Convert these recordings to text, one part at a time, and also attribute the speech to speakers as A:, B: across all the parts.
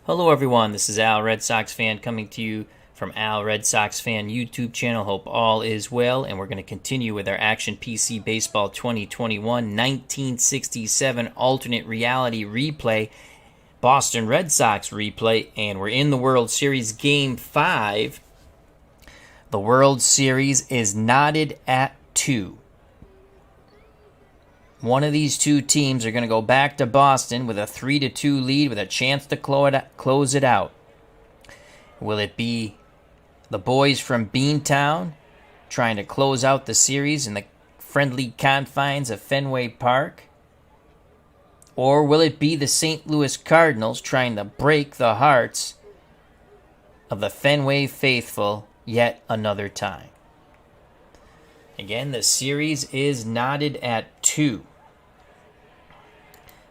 A: Hello everyone, this is Al Red Sox Fan coming to you from Al Red Sox Fan YouTube channel. Hope all is well, and we're going to continue with our Action PC Baseball 2021 1967 alternate reality replay, Boston Red Sox replay, and we're in the World Series Game 5. The World Series is knotted at 2. One of these two teams are going to go back to Boston with a 3-2 lead with a chance to close it out. Will it be the boys from Beantown trying to close out the series in the friendly confines of Fenway Park? Or will it be the St. Louis Cardinals trying to break the hearts of the Fenway faithful yet another time? Again, the series is knotted at 2.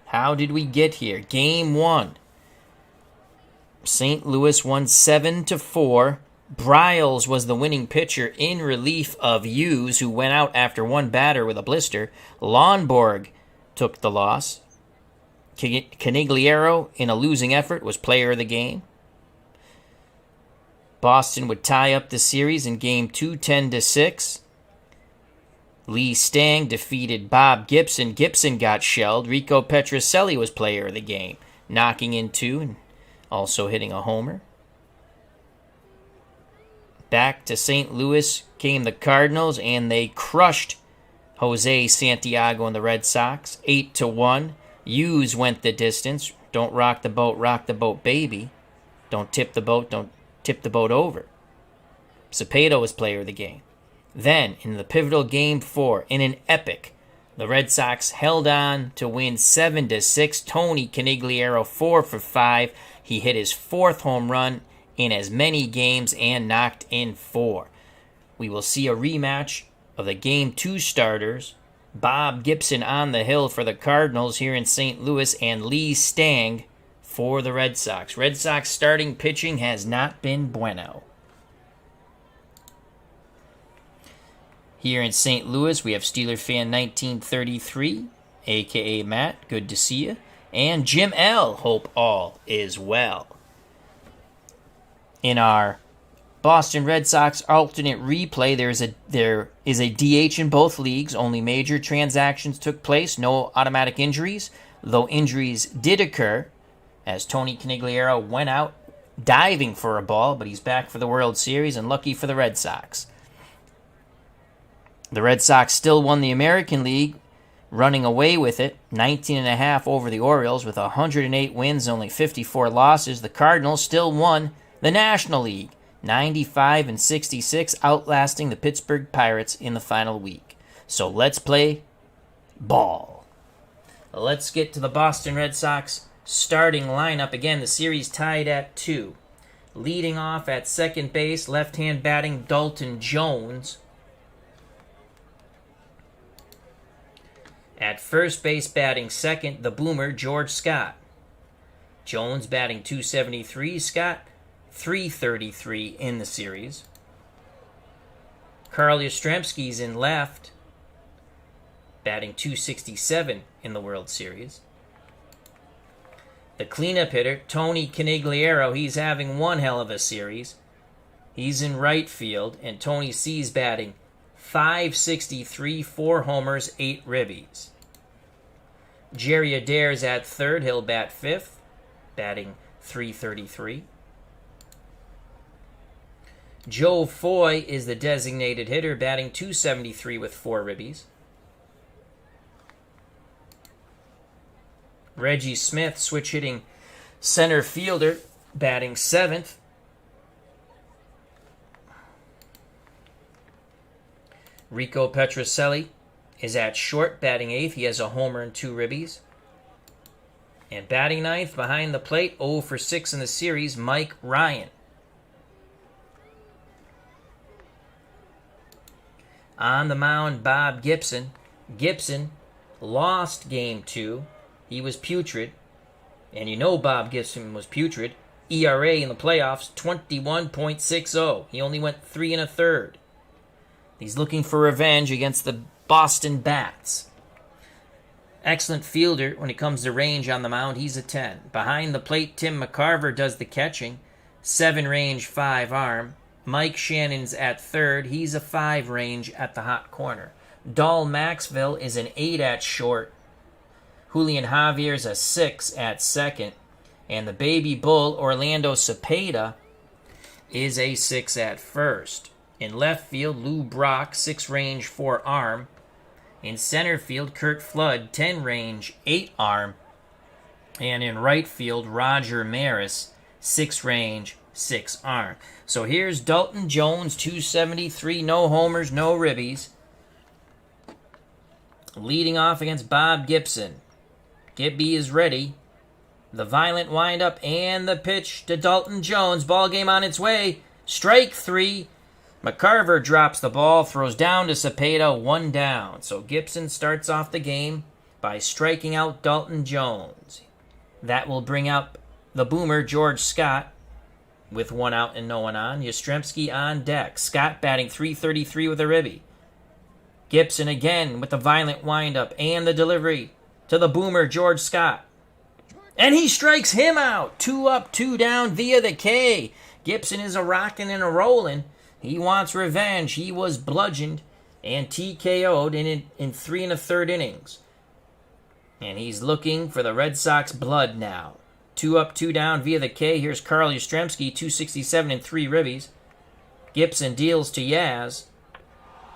A: How did we get here? Game 1. St. Louis won 7-4. Bryles was the winning pitcher in relief of Hughes, who went out after one batter with a blister. Lonborg took the loss. Canigliaro, in a losing effort, was player of the game. Boston would tie up the series in Game 2, 10-6. Lee Stang defeated Bob Gibson. Gibson got shelled. Rico Petrocelli was player of the game, knocking in 2 and also hitting a homer. Back to St. Louis came the Cardinals, and they crushed Jose Santiago and the Red Sox, 8-1. Hughes went the distance. Don't rock the boat, baby. Don't tip the boat over. Cepeda was player of the game. Then, in the pivotal Game 4, in an epic, the Red Sox held on to win 7-6. Tony Canigliaro 4 for 5. He hit his 4th home run in as many games and knocked in 4. We will see a rematch of the Game 2 starters, Bob Gibson on the hill for the Cardinals here in St. Louis, and Lee Stang for the Red Sox. Red Sox starting pitching has not been bueno. Here in St. Louis, we have Steeler Fan 1933, a.k.a. Matt, good to see you, and Jim L., hope all is well. In our Boston Red Sox alternate replay, there is a DH in both leagues. Only major transactions took place, no automatic injuries, though injuries did occur, as Tony Canigliaro went out diving for a ball, but he's back for the World Series, and lucky for the Red Sox. The Red Sox still won the American League, running away with it, 19.5 over the Orioles with 108 wins, only 54 losses. The Cardinals still won the National League, 95-66, outlasting the Pittsburgh Pirates in the final week. So let's play ball. Let's get to the Boston Red Sox starting lineup. Again, the series tied at 2. Leading off at second base, left-hand batting Dalton Jones. At first base batting second, the boomer George Scott. Jones batting .273, Scott .333 in the series. Carl Yastrzemski's in left, batting .267 in the World Series. The cleanup hitter, Tony Canigliaro, he's having one hell of a series. He's in right field, and Tony C's batting .563, 4 homers, 8 ribbies. Jerry Adair's at third. He'll bat 5th, batting .333. Joe Foy is the designated hitter, batting .273 with 4 ribbies. Reggie Smith, switch-hitting center fielder, batting 7th. Rico Petrocelli is at short, batting 8th. He has a homer and 2 ribbies. And batting 9th behind the plate, 0 for 6 in the series, Mike Ryan. On the mound, Bob Gibson. Gibson lost Game 2. He was putrid. And you know Bob Gibson was putrid. ERA in the playoffs, 21.60. He only went 3 1/3. He's looking for revenge against the Boston Bats. Excellent fielder when it comes to range on the mound. He's a 10. Behind the plate, Tim McCarver does the catching. 7 range, 5 arm. Mike Shannon's at third. He's a 5 range at the hot corner. Dahl Maxville is an 8 at short. Julian Javier's a 6 at second. And the baby bull, Orlando Cepeda, is a 6 at first. In left field, Lou Brock, 6 range, 4 arm. In center field, Kurt Flood, 10 range, 8 arm. And in right field, Roger Maris, 6 range, 6 arm. So here's Dalton Jones, 273, no homers, no ribbies. Leading off against Bob Gibson. Gibby is ready. The violent windup and the pitch to Dalton Jones. Ball game on its way. Strike 3. McCarver drops the ball, throws down to Cepeda, 1 down. So Gibson starts off the game by striking out Dalton Jones. That will bring up the boomer, George Scott, with 1 out and no one on. Yastrzemski on deck. Scott batting .333 with a ribby. Gibson again with the violent windup and the delivery to the boomer, George Scott. And he strikes him out. 2 up, 2 down via the K. Gibson is a rockin' and a rollin'. He wants revenge. He was bludgeoned and TKO'd in 3 1/3 innings. And he's looking for the Red Sox blood now. 2 up, 2 down via the K. Here's Carl Yastrzemski, 267 and 3 ribbies. Gibson deals to Yaz.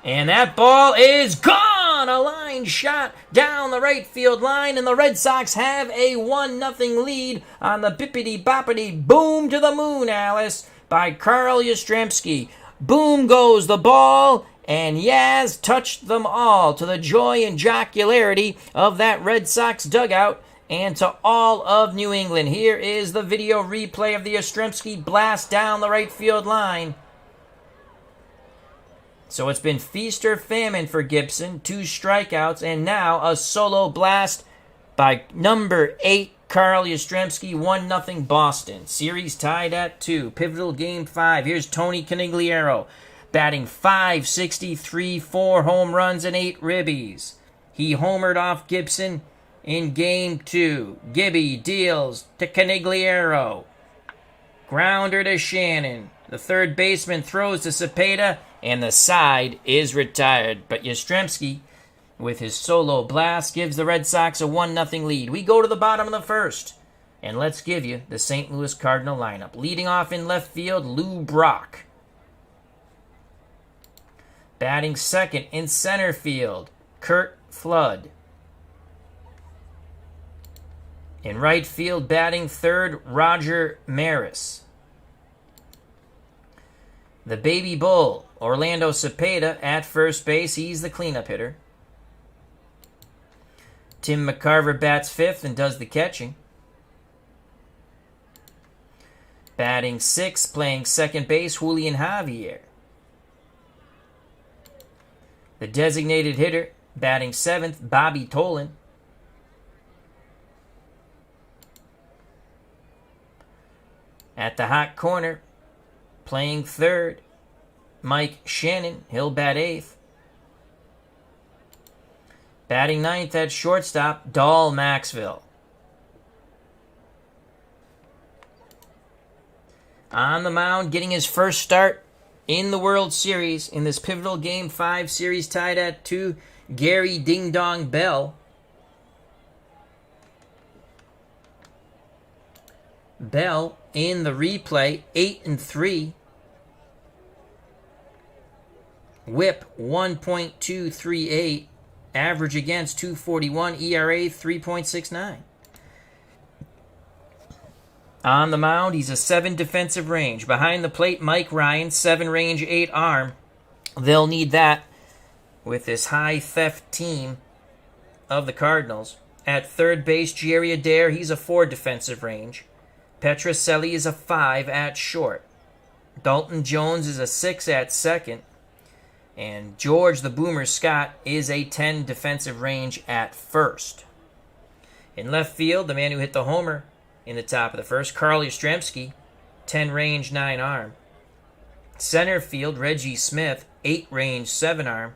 A: And that ball is gone! A line shot down the right field line, and the Red Sox have a 1-0 lead on the bippity-boppity boom to the moon, Alice, by Carl Yastrzemski. Boom goes the ball, and Yaz touched them all to the joy and jocularity of that Red Sox dugout and to all of New England. Here is the video replay of the Yastrzemski blast down the right field line. So it's been feast or famine for Gibson, 2 strikeouts, and now a solo blast by number 8, Carl Yastrzemski, 1-0 Boston. Series tied at 2. Pivotal game 5. Here's Tony Conigliaro batting .563, 4 home runs and 8 ribbies. He homered off Gibson in game 2. Gibby deals to Conigliaro. Grounder to Shannon. The third baseman throws to Cepeda, and the side is retired. But Yastrzemski, with his solo blast, gives the Red Sox a 1-0 lead. We go to the bottom of the first, and let's give you the St. Louis Cardinal lineup. Leading off in left field, Lou Brock. Batting second in center field, Kurt Flood. In right field, batting third, Roger Maris. The baby bull, Orlando Cepeda, at first base. He's the cleanup hitter. Tim McCarver bats fifth and does the catching. Batting sixth, playing second base, Julian Javier. The designated hitter, batting seventh, Bobby Tolan. At the hot corner, playing third, Mike Shannon. He'll bat eighth. Batting ninth at shortstop, Dahl Maxville. On the mound, getting his first start in the World Series in this pivotal Game 5 series tied at 2, Gary Ding Dong Bell. Bell in the replay, 8-3. Whip 1.238. Average against 241. ERA 3.69. On the mound, he's a 7 defensive range. Behind the plate, Mike Ryan, 7 range, 8 arm. They'll need that with this high theft team of the Cardinals. At third base, Jerry Adair, he's a 4 defensive range. Petrocelli is a 5 at short. Dalton Jones is a 6 at second. And George the Boomer Scott is a 10 defensive range at first. In left field, the man who hit the homer in the top of the first, Carl Yastrzemski, 10 range, 9 arm. Center field, Reggie Smith, 8 range, 7 arm.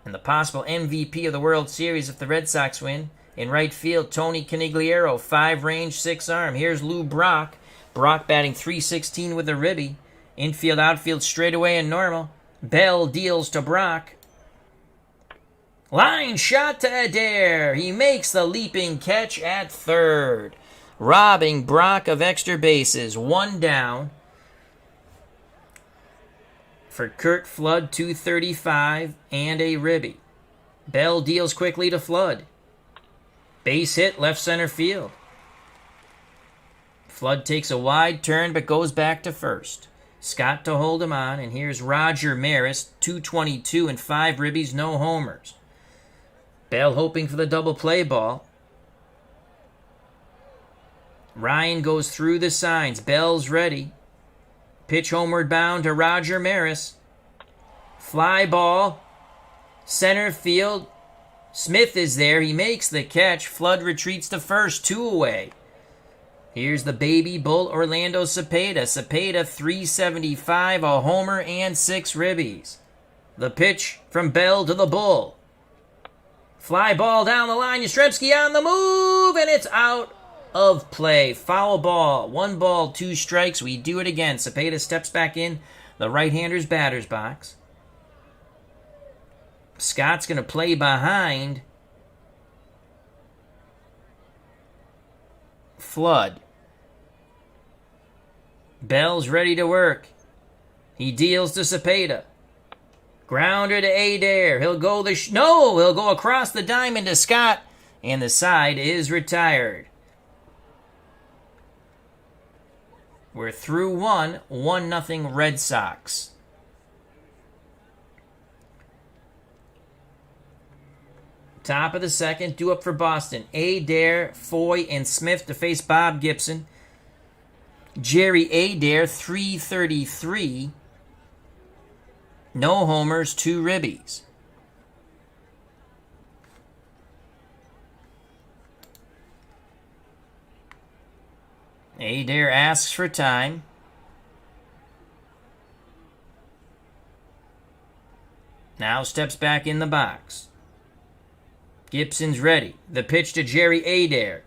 A: And the possible MVP of the World Series if the Red Sox win. In right field, Tony Conigliaro, 5 range, 6 arm. Here's Lou Brock. Brock batting .316 with a ribby. Infield, outfield, straightaway and normal. Bell deals to Brock. Line shot to Adair. He makes the leaping catch at third, robbing Brock of extra bases. 1 down. For Kurt Flood, .235 and a ribby. Bell deals quickly to Flood. Base hit, left center field. Flood takes a wide turn but goes back to first. Scott to hold him on, and here's Roger Maris, .222 and 5 ribbies, no homers. Bell hoping for the double play ball. Ryan goes through the signs. Bell's ready. Pitch homeward bound to Roger Maris. Fly ball. Center field. Smith is there. He makes the catch. Flood retreats to first. 2 away. Here's the baby bull, Orlando Cepeda. Cepeda, .375, a homer, and 6 ribbies. The pitch from Bell to the bull. Fly ball down the line. Yastrzemski on the move, and it's out of play. Foul ball. 1 ball, 2 strikes. We do it again. Cepeda steps back in the right-hander's batter's box. Scott's going to play behind Flood. Bell's ready to work. He deals to Cepeda. Grounder to Adair. He'll go he'll go across the diamond to Scott, and the side is retired. We're through 1-0 Red Sox. Top of the second, due up for Boston. Adair, Foy, and Smith to face Bob Gibson. Jerry Adair, .333. No homers, 2 ribbies. Adair asks for time. Now steps back in the box. Gibson's ready. The pitch to Jerry Adair.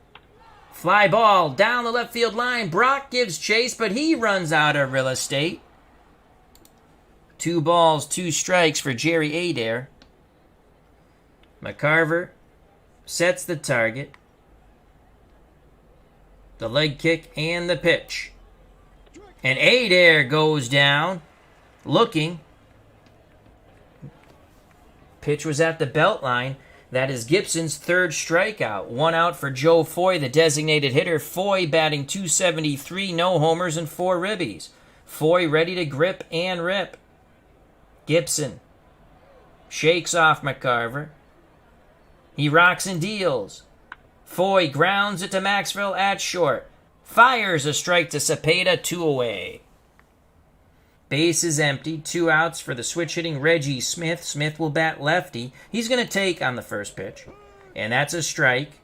A: Fly ball down the left field line. Brock gives chase, but he runs out of real estate. 2 balls, 2 strikes for Jerry Adair. McCarver sets the target. The leg kick and the pitch. And Adair goes down, looking. Pitch was at the belt line. That is Gibson's 3rd strikeout. 1 out for Joe Foy, the designated hitter. Foy batting .273, no homers, and 4 ribbies. Foy ready to grip and rip. Gibson shakes off McCarver. He rocks and deals. Foy grounds it to Maxwell at short. Fires a strike to Cepeda, 2 away. Base is empty. 2 outs for the switch-hitting Reggie Smith. Smith will bat lefty. He's going to take on the first pitch. And that's a strike.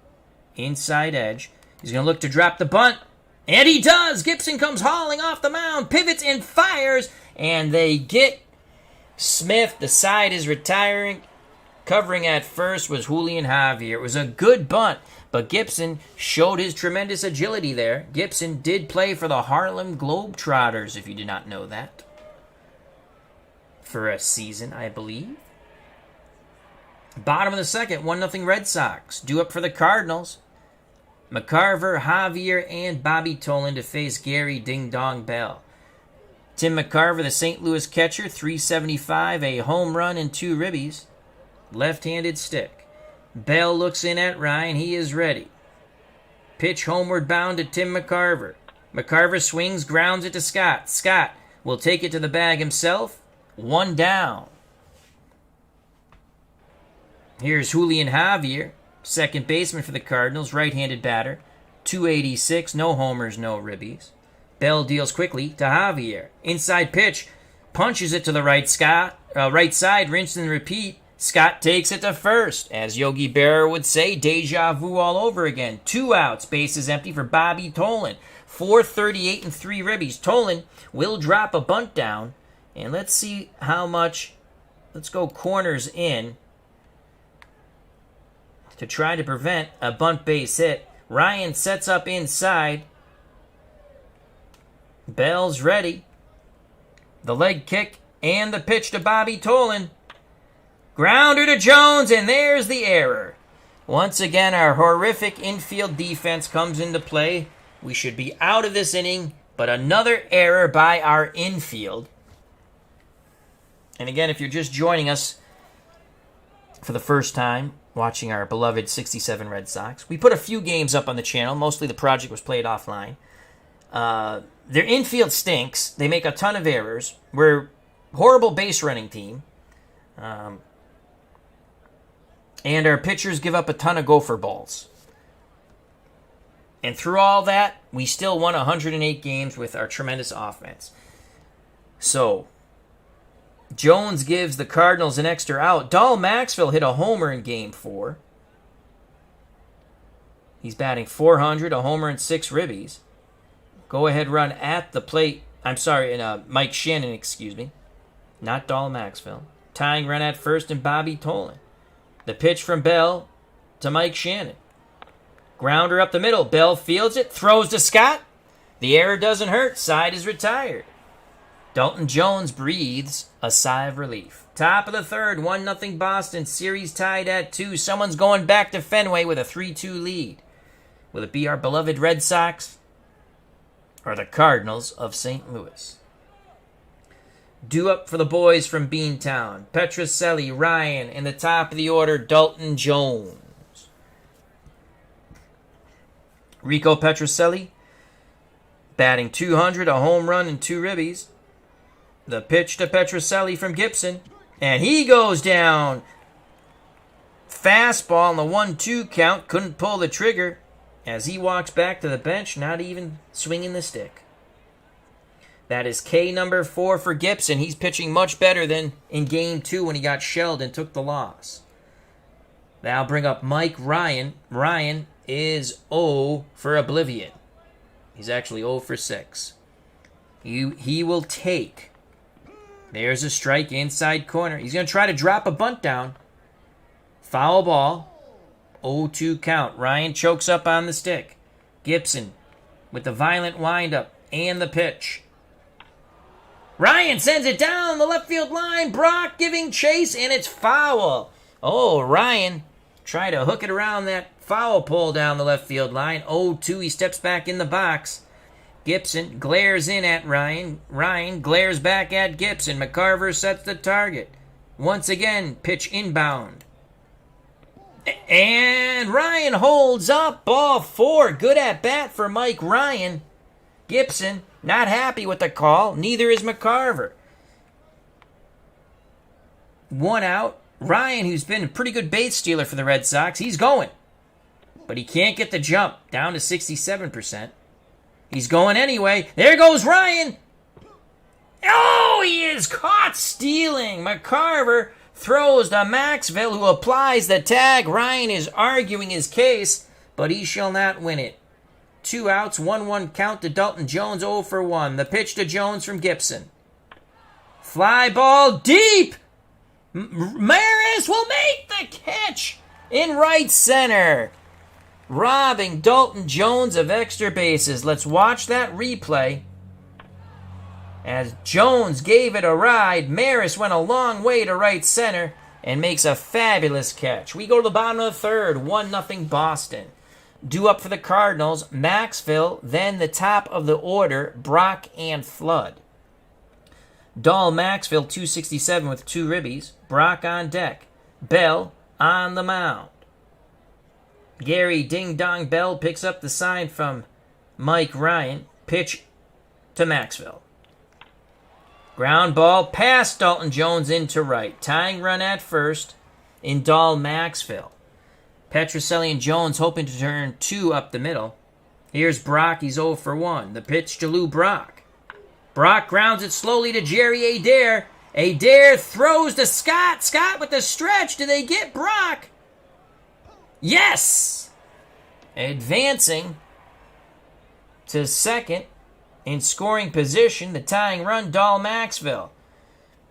A: Inside edge. He's going to look to drop the bunt. And he does! Gibson comes hauling off the mound. Pivots and fires. And they get Smith. The side is retiring. Covering at first was Julian Javier. It was a good bunt. But Gibson showed his tremendous agility there. Gibson did play for the Harlem Globetrotters, if you did not know that. For a season, I believe. Bottom of the second, 1-0 Red Sox. Due up for the Cardinals. McCarver, Javier, and Bobby Tolan to face Gary Ding Dong Bell. Tim McCarver, the St. Louis catcher, .375, a home run and 2 ribbies. Left-handed stick. Bell looks in at Ryan. He is ready. Pitch homeward bound to Tim McCarver. McCarver swings, grounds it to Scott. Scott will take it to the bag himself. 1 down. Here's Julian Javier, second baseman for the Cardinals, right-handed batter. .286, no homers, no ribbies. Bell deals quickly to Javier. Inside pitch, punches it to the right side, rinse and repeat. Scott takes it to first. As Yogi Berra would say, deja vu all over again. 2 outs, bases empty for Bobby Tolan. .438 and 3 ribbies. Tolan will drop a bunt down. And let's see how much. Let's go corners in. to try to prevent a bunt base hit. Ryan sets up inside. Bell's ready. The leg kick and the pitch to Bobby Tolan. Grounder to Jones, and there's the error. Once again, our horrific infield defense comes into play. We should be out of this inning, but another error by our infield. And again, if you're just joining us for the first time, watching our beloved 67 Red Sox, we put a few games up on the channel. Mostly the project was played offline. Their infield stinks. They make a ton of errors. We're a horrible base running team. And our pitchers give up a ton of gopher balls. And through all that, we still won 108 games with our tremendous offense. So, Jones gives the Cardinals an extra out. Dahl Maxfield hit a homer in Game 4. He's batting .400, a homer and 6 ribbies. Go-ahead run at the plate. I'm sorry, Mike Shannon, excuse me. Not Dahl Maxfield. Tying run at first and Bobby Tolan. The pitch from Bell to Mike Shannon. Grounder up the middle. Bell fields it, throws to Scott. The error doesn't hurt. Side is retired. Dalton Jones breathes a sigh of relief. Top of the third, 1-0 Boston. Series tied at 2. Someone's going back to Fenway with a 3-2 lead. Will it be our beloved Red Sox or the Cardinals of St. Louis? Due up for the boys from Beantown. Petrocelli, Ryan, in the top of the order, Dalton Jones. Rico Petrocelli, batting .200, a home run and 2 ribbies. The pitch to Petrocelli from Gibson, and he goes down. Fastball on the 1-2 count, couldn't pull the trigger as he walks back to the bench, not even swinging the stick. That is K number 4 for Gibson. He's pitching much better than in Game 2 when he got shelled and took the loss. That'll bring up Mike Ryan. Ryan is 0 for Oblivion. He's actually 0 for 6. He will take. There's a strike inside corner. He's going to try to drop a bunt down. Foul ball. 0-2 count. Ryan chokes up on the stick. Gibson with the violent windup and the pitch. Ryan sends it down the left field line. Brock giving chase, and it's foul. Oh, Ryan tried to hook it around that foul pole down the left field line. 0-2, he steps back in the box. Gibson glares in at Ryan. Ryan glares back at Gibson. McCarver sets the target. Once again, pitch inbound. And Ryan holds up. Ball 4. Good at bat for Mike Ryan. Gibson not happy with the call. Neither is McCarver. 1 out. Ryan, who's been a pretty good base stealer for the Red Sox, he's going. But he can't get the jump. Down to 67%. He's going anyway. There goes Ryan. Oh, he is caught stealing. McCarver throws to Maxwell, who applies the tag. Ryan is arguing his case, but he shall not win it. 2 outs, 1-1 count to Dalton Jones, 0 for 1. The pitch to Jones from Gibson. Fly ball deep. Maris will make the catch in right center, robbing Dalton Jones of extra bases. Let's watch that replay. As Jones gave it a ride, Maris went a long way to right center and makes a fabulous catch. We go to the bottom of the third, 1-0 Boston. Due up for the Cardinals, Maxville, then the top of the order, Brock and Flood. Dahl Maxville, 267 with 2 ribbies. Brock on deck. Bell on the mound. Gary Ding Dong Bell picks up the sign from Mike Ryan. Pitch to Maxville. Ground ball past Dalton Jones into right. Tying run at first in Dahl Maxville. Petrocelli and Jones hoping to turn 2 up the middle. Here's Brock. He's 0 for 1. The pitch to Lou Brock. Brock grounds it slowly to Jerry Adair. Adair throws to Scott. Scott with the stretch. Do they get Brock? Yes! Advancing to second in scoring position, the tying run, Dahl Maxville.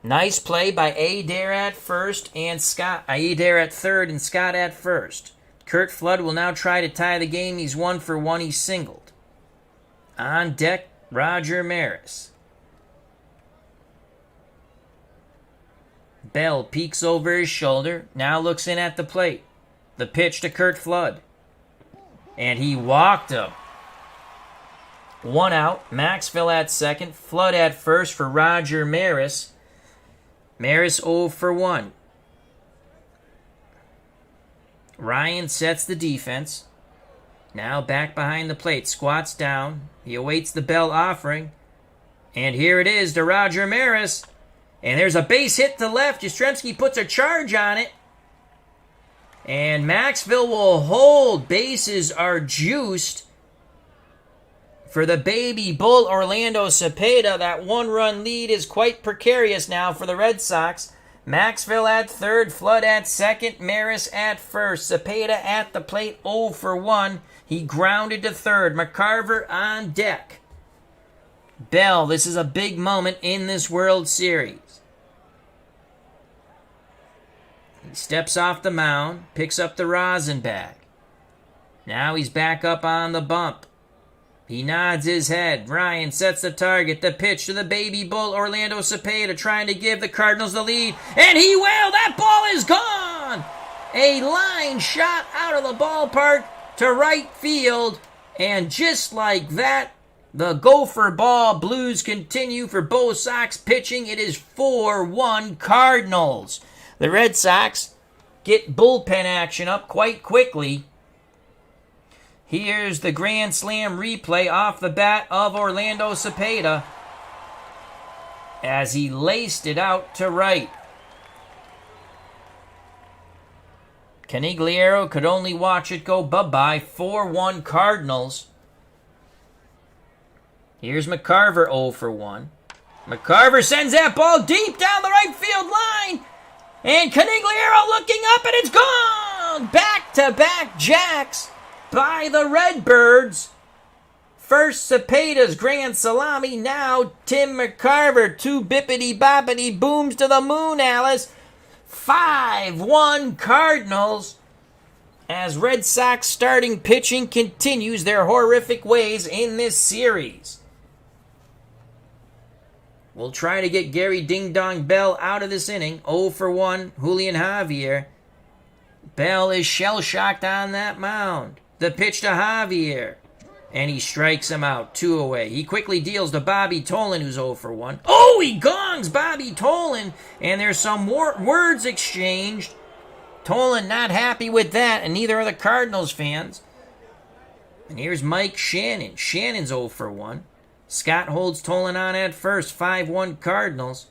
A: Nice play by Adair at first and Scott. Adair at third and Scott at first. Curt Flood will now try to tie the game. He's 1 for 1. He's singled. On deck, Roger Maris. Bell peeks over his shoulder, now looks in at the plate. The pitch to Curt Flood. And he walked him. 1 out. Maxville at second. Flood at first for Roger Maris. Maris 0 for 1. Ryan sets the defense. Now back behind the plate. Squats down. He awaits the Bell offering. And here it is to Roger Maris. And there's a base hit to left. Yastrzemski puts a charge on it. And Maxville will hold. Bases are juiced for the baby bull Orlando Cepeda. That 1-run lead is quite precarious now for the Red Sox. Maxville at third, Flood at second, Maris at first. Cepeda at the plate, 0 for 1. He grounded to third. McCarver on deck. Bell, this is a big moment in this World Series. He steps off the mound, picks up the rosin bag. Now he's back up on the bump. He nods his head. Ryan sets the target. The pitch to the baby bull, Orlando Cepeda, trying to give the Cardinals the lead. And he will! That ball is gone! A line shot out of the ballpark to right field. And just like that, the Gopher Ball Blues continue for both Sox pitching. It is 4-1 Cardinals. The Red Sox get bullpen action up quite quickly. Here's the Grand Slam replay off the bat of Orlando Cepeda as he laced it out to right. Canigliaro could only watch it go bye-bye. 4-1 Cardinals. Here's McCarver 0 for 1. McCarver sends that ball deep down the right field line. And Canigliaro looking up, and it's gone! Back-to-back jacks by the Redbirds. First Cepeda's grand salami, now Tim McCarver. 2 bippity-boppity booms to the moon, Alice. 5-1 Cardinals. As Red Sox starting pitching continues their horrific ways in this series. We'll try to get Gary Ding Dong Bell out of this inning. 0 for 1, Julian Javier. Bell is shell-shocked on that mound. The pitch to Javier. And he strikes him out. 2 away. He quickly deals to Bobby Tolan, who's 0 for 1. Oh, he gongs Bobby Tolan. And there's some words exchanged. Tolan not happy with that, and neither are the Cardinals fans. And here's Mike Shannon. Shannon's 0 for 1. Scott holds Tolan on at first. 5-1 Cardinals.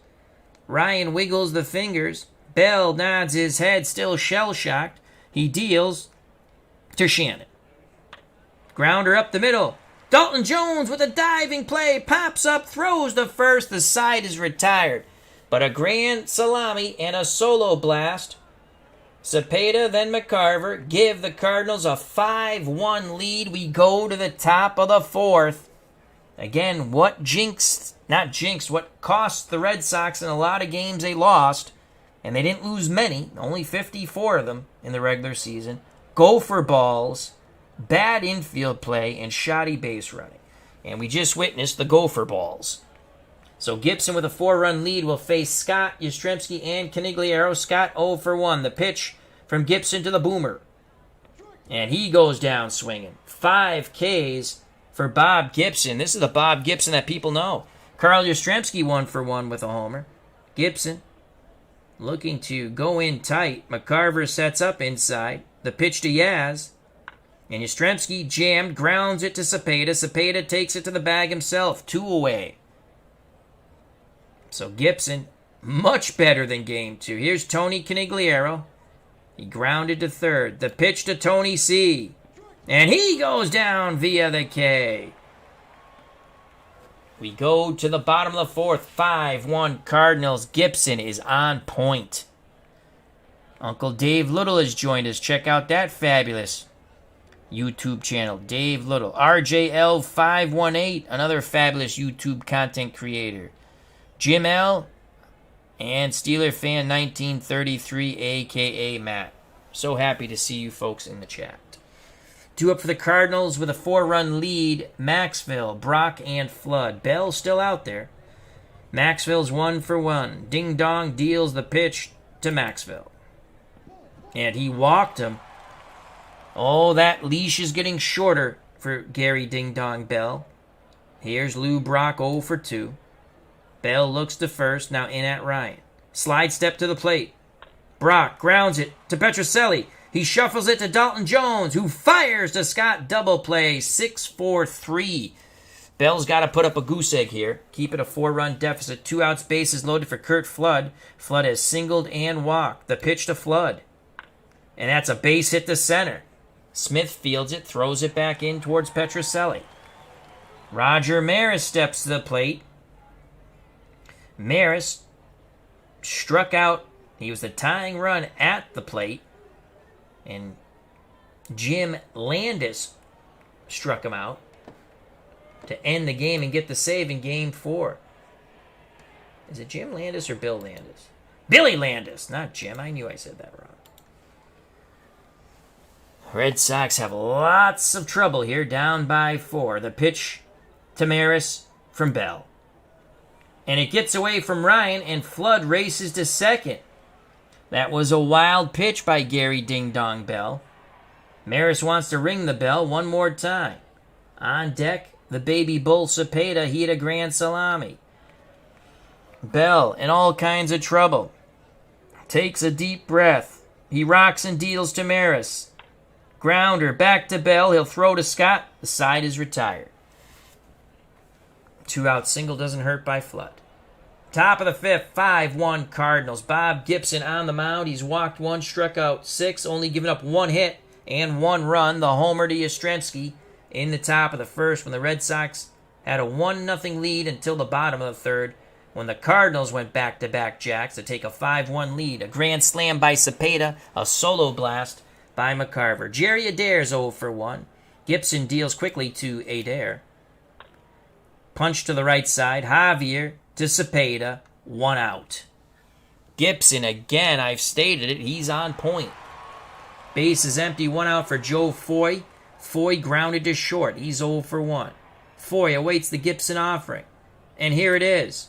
A: Ryan wiggles the fingers. Bell nods his head, still shell-shocked. He deals to Shannon. Grounder up the middle. Dalton Jones with a diving play. Pops up, throws to first. The side is retired. But a grand salami and a solo blast. Cepeda, then McCarver, give the Cardinals a 5-1 lead. We go to the top of the 4th. Again, what cost the Red Sox in a lot of games they lost, and they didn't lose many, only 54 of them in the regular season. Gopher balls, bad infield play, and shoddy base running. And we just witnessed the Gopher balls. So Gibson with a 4-run lead will face Scott, Yastrzemski, and Canigliaro. Scott 0 for 1. The pitch from Gibson to the boomer. And he goes down swinging. 5 Ks for Bob Gibson. This is the Bob Gibson that people know. Carl Yastrzemski 1 for 1 with a homer. Gibson looking to go in tight. McCarver sets up inside. The pitch to Yaz. And Yastrzemski jammed, grounds it to Cepeda. Cepeda takes it to the bag himself. 2 away. So Gibson, much better than game 2. Here's Tony Canigliaro. He grounded to third. The pitch to Tony C. And he goes down via the K. We go to the bottom of the 4th. 5-1 Cardinals. Gibson is on point. Uncle Dave Little has joined us. Check out that fabulous YouTube channel. Dave Little. RJL518, another fabulous YouTube content creator. Jim L. and Steeler Fan 1933, a.k.a. Matt. So happy to see you folks in the chat. 2 up for the Cardinals with a 4-run lead. Maxville, Brock, and Flood. Bell still out there. Maxville's 1 for 1. Ding Dong deals the pitch to Maxville. And he walked him. Oh, that leash is getting shorter for Gary Ding Dong Bell. Here's Lou Brock 0 for 2. Bell looks to first, now in at Ryan. Slide step to the plate. Brock grounds it to Petrocelli. He shuffles it to Dalton Jones, who fires to Scott. Double play, 6-4-3. Bell's got to put up a goose egg here. Keep it a 4-run deficit. 2 outs, bases loaded for Kurt Flood. Flood has singled and walked. The pitch to Flood. And that's a base hit to center. Smith fields it, throws it back in towards Petrocelli. Roger Maris steps to the plate. Maris struck out. He was the tying run at the plate. And Jim Landis struck him out to end the game and get the save in Game 4. Is it Jim Landis or Bill Landis? Billy Landis, not Jim. I knew I said that wrong. Red Sox have lots of trouble here, down by 4. The pitch to Maris from Bell. And it gets away from Ryan, and Flood races to second. That was a wild pitch by Gary Ding Dong Bell. Maris wants to ring the bell one more time. On deck, the baby bull Cepeda. He hit a grand salami. Bell in all kinds of trouble. Takes a deep breath. He rocks and deals to Maris. Grounder back to Bell. He'll throw to Scott. The side is retired. 2-out single doesn't hurt by Flood. Top of the 5th, 5-1 Cardinals. Bob Gibson on the mound. He's walked 1, struck out 6, only given up 1 hit and 1 run. The homer to Yastrzemski in the top of the 1st when the Red Sox had a 1-0 lead until the bottom of the 3rd when the Cardinals went back-to-back jacks to take a 5-1 lead. A grand slam by Cepeda, a solo blast by McCarver. Jerry Adair's 0 for 1. Gibson deals quickly to Adair. Punch to the right side. Javier to Cepeda, 1 out. Gibson, again, I've stated it, he's on point. Base is empty, 1 out for Joe Foy. Foy grounded to short, he's 0 for 1. Foy awaits the Gibson offering. And here it is.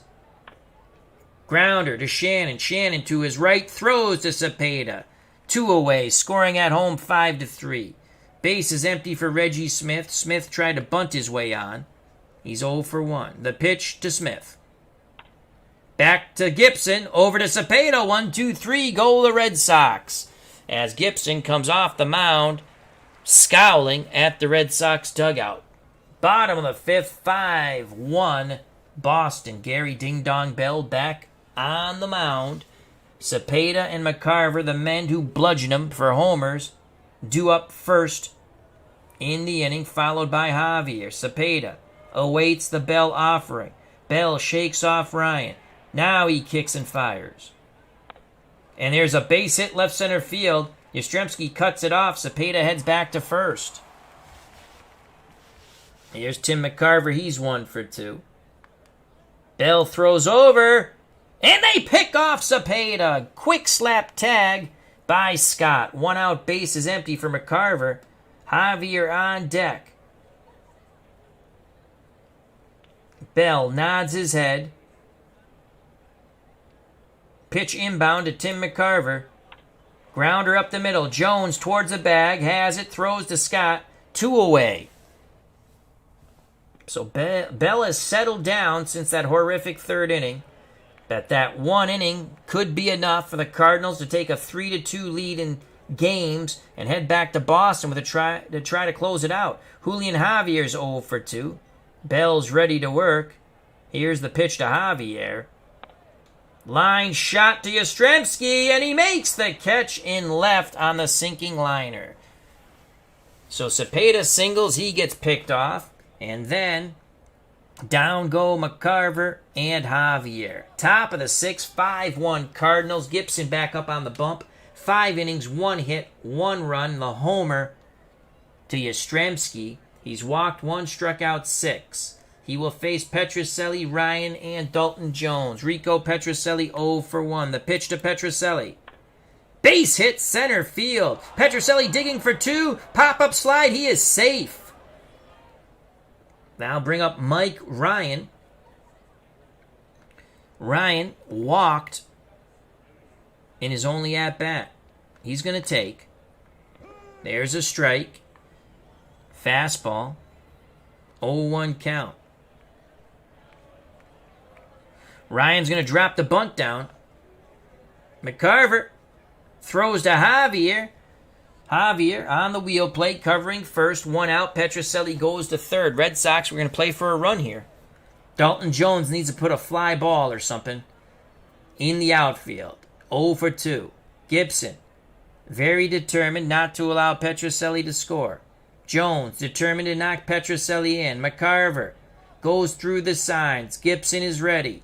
A: Grounder to Shannon. Shannon to his right, throws to Cepeda. 2 away, scoring at home 5-3. Base is empty for Reggie Smith. Smith tried to bunt his way on. He's 0 for 1. The pitch to Smith. Back to Gibson, over to Cepeda, 1-2-3, goal the Red Sox. As Gibson comes off the mound, scowling at the Red Sox dugout. Bottom of the 5th, 5-1 Boston. Gary Ding Dong Bell back on the mound. Cepeda and McCarver, the men who bludgeon him for homers, due up first in the inning, followed by Javier. Cepeda awaits the Bell offering. Bell shakes off Ryan. Now he kicks and fires. And there's a base hit left center field. Yastrzemski cuts it off. Cepeda heads back to first. Here's Tim McCarver. He's 1 for 2. Bell throws over. And they pick off Cepeda. Quick slap tag by Scott. 1 out, base is empty for McCarver. Javier on deck. Bell nods his head. Pitch inbound to Tim McCarver. Grounder up the middle. Jones towards the bag. Has it. Throws to Scott. 2 away. So Bell has settled down since that horrific 3rd inning. That 1 inning could be enough for the Cardinals to take a 3-2 lead in games and head back to Boston with a try to close it out. Julian Javier's 0 for 2. Bell's ready to work. Here's the pitch to Javier. Line shot to Yastrzemski, and he makes the catch in left on the sinking liner. So Cepeda singles, he gets picked off, and then down go McCarver and Javier. Top of the 6th, 5-1 Cardinals. Gibson back up on the bump. 5 innings, 1 hit, 1 run. The homer to Yastrzemski. He's walked 1, struck out 6. He will face Petrocelli, Ryan, and Dalton Jones. Rico Petrocelli 0 for 1. The pitch to Petrocelli. Base hit center field. Petrocelli digging for 2. Pop-up slide. He is safe. Now bring up Mike Ryan. Ryan walked in his only at-bat. He's going to take. There's a strike. Fastball. 0-1 count. Ryan's going to drop the bunt down. McCarver throws to Javier. Javier on the wheel plate, covering first. 1 out. Petrocelli goes to third. Red Sox, we're going to play for a run here. Dalton Jones needs to put a fly ball or something in the outfield. 0 for 2. Gibson, very determined not to allow Petrocelli to score. Jones, determined to knock Petrocelli in. McCarver goes through the signs. Gibson is ready.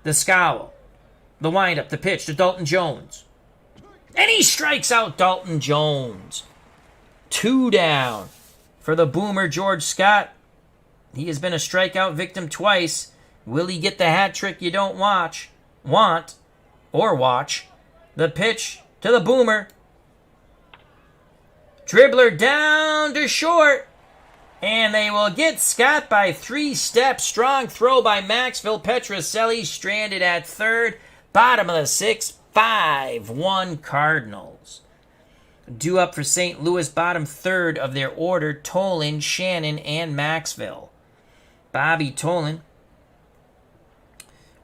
A: The scowl. The windup, the pitch to Dalton Jones. And he strikes out Dalton Jones. 2 down for the boomer George Scott. He has been a strikeout victim twice. Will he get the hat trick you don't watch? The pitch to the boomer. Dribbler down to short. And they will get Scott by 3 steps. Strong throw by Maxville. Petrocelli stranded at third. Bottom of the 6th. 5-1 Cardinals. Due up for St. Louis, bottom third of their order, Tolan, Shannon, and Maxville. Bobby Tolan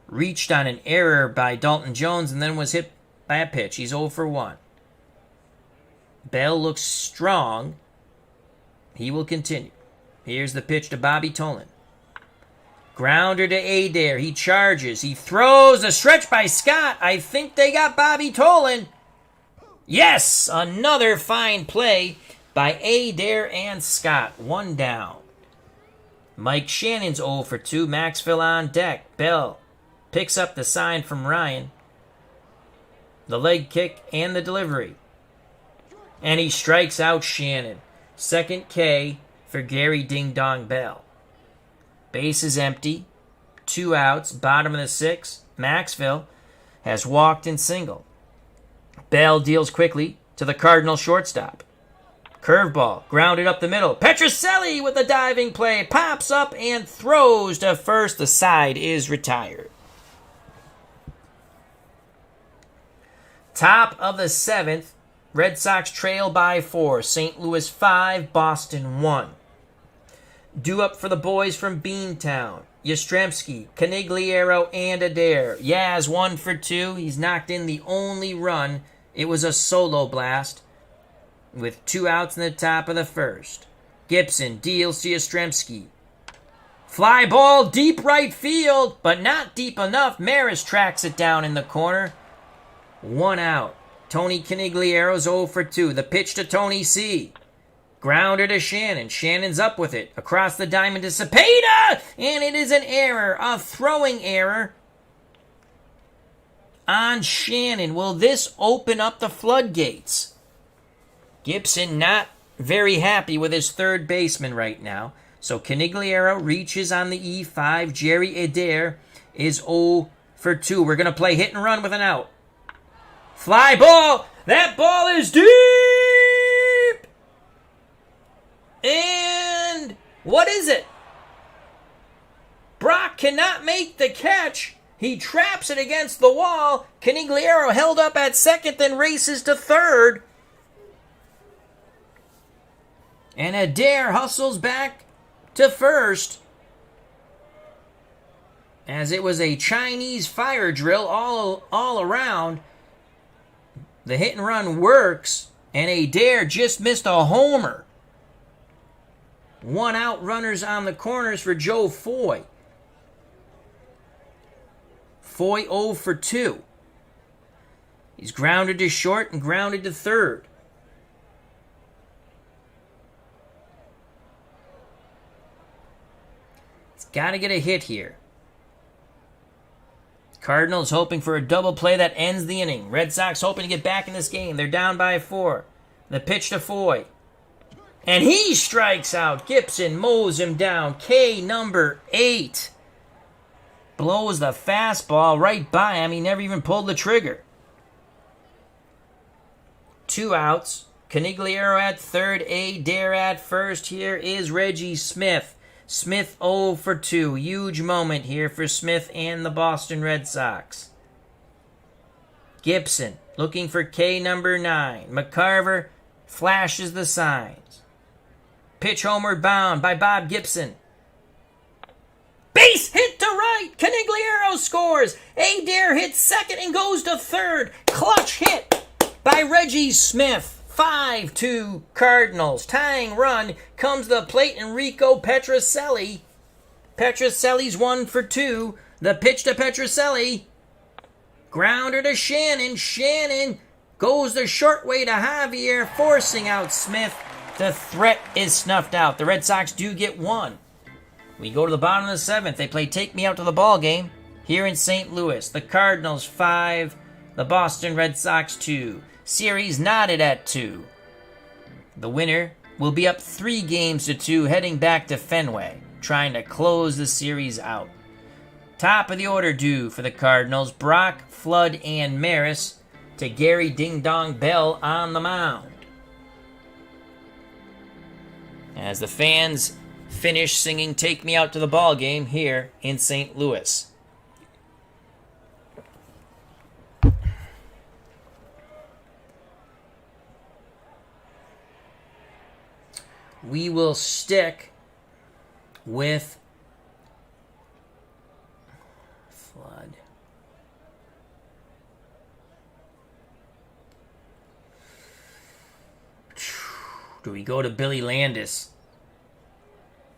A: reached on an error by Dalton Jones and then was hit by a pitch. He's 0 for 1. Bell looks strong. He will continue. Here's the pitch to Bobby Tolan. Grounder to Adair. He charges. He throws. A stretch by Scott. I think they got Bobby Tolan. Yes! Another fine play by Adair and Scott. 1 down. Mike Shannon's 0 for 2. Maxville on deck. Bell picks up the sign from Ryan. The leg kick and the delivery. And he strikes out Shannon. Second K for Gary Ding Dong Bell. Base is empty. 2 outs. Bottom of the 6th. Maxville has walked and singled. Bell deals quickly to the Cardinal shortstop. Curveball. Grounded up the middle. Petrocelli with the diving play. Pops up and throws to first. The side is retired. Top of the 7th. Red Sox trail by 4. St. Louis 5. Boston 1. Due up for the boys from Beantown. Yastrzemski, Canigliaro, and Adair. Yaz 1 for 2. He's knocked in the only run. It was a solo blast with 2 outs in the top of the 1st. Gibson deals to Yastrzemski. Fly ball deep right field, but not deep enough. Maris tracks it down in the corner. 1 out. Tony Canigliaro's 0 for 2. The pitch to Tony C. Grounder to Shannon. Shannon's up with it. Across the diamond to Cepeda. And it is an error. A throwing error on Shannon. Will this open up the floodgates? Gibson not very happy with his third baseman right now. So Canigliaro reaches on the E5. Jerry Adair is 0 for 2. We're going to play hit and run with an out. Fly ball. That ball is deep. And what is it? Brock cannot make the catch. He traps it against the wall. Canigliaro held up at second, then races to third. And Adair hustles back to first. As it was a Chinese fire drill all around. The hit and run works, and Adair just missed a homer. 1 out, runners on the corners for Joe Foy. Foy 0 for 2. He's grounded to short and grounded to third. He's got to get a hit here. Cardinals hoping for a double play that ends the inning. Red Sox hoping to get back in this game. They're down by 4. The pitch to Foy. And he strikes out. Gibson mows him down. K number 8. Blows the fastball right by him. He never even pulled the trigger. 2 outs. Canigliaro at third, Adair at first. Here is Reggie Smith. Smith 0 for 2. Huge moment here for Smith and the Boston Red Sox. Gibson looking for K number 9. McCarver flashes the signs. Pitch homeward bound by Bob Gibson. Base hit to right. Canigliaro scores. Adair hits second and goes to third. Clutch hit by Reggie Smith. 5-2 Cardinals. Tying run comes the plate Enrico Petrocelli. Petrocelli's 1 for 2. The pitch to Petrocelli. Grounder to Shannon. Shannon goes the short way to Javier, forcing out Smith. The threat is snuffed out. The Red Sox do get 1. We go to the bottom of the 7th. They play Take Me Out to the Ball Game here in St. Louis. The Cardinals 5, the Boston Red Sox 2. Series knotted at 2. The winner will be up 3 games to 2 heading back to Fenway, trying to close the series out. Top of the order due for the Cardinals, Brock, Flood, and Maris, to Gary Ding Dong Bell on the mound. As the fans finish singing Take Me Out to the Ball Game here in St. Louis. We will stick with Flood. Do we go to Billy Landis?